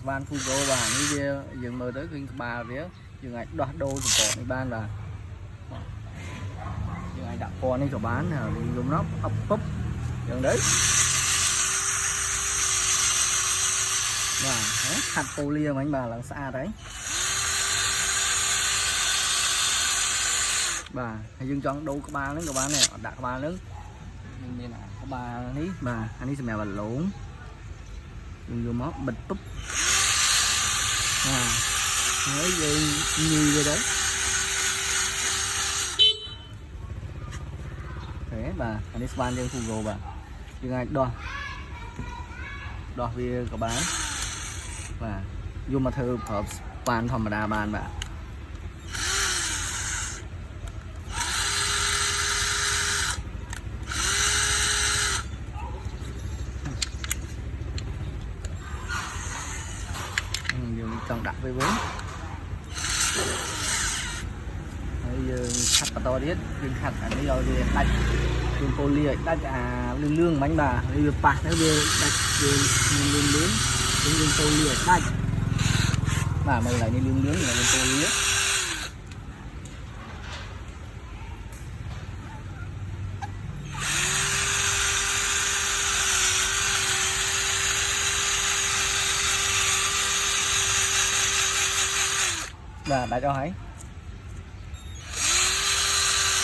van Fugo và ní bia dừng mơ tới kinh bà vía dừng ảnh đoạt đô thì có đi ban là dừng ảnh đặt con đi của bán là dùng nó ấp búp dừng đấy và hạt poly mà anh bà là xa đấy bà hãy dừng cho đâu có ba nước của bán này đặt ba nước nhưng đây là có ba ní bà anh ấy sẽ mèo bà lốn dùng vô móc bịch túp nói như vậy đấy thế bà anh ấy ban trên Google bà nhưng ai đo về của bán và dùng mà thơ hợp bàn thầm đa bàn bà cần đặt với vốn khát to biết nhưng khát ở đây rồi về đánh dùng poly đánh lương lương bánh bà bây bạc nó về đánh lương lương dùng poly đánh mà mày lại đi lương lương là dùng poly và đã cho thấy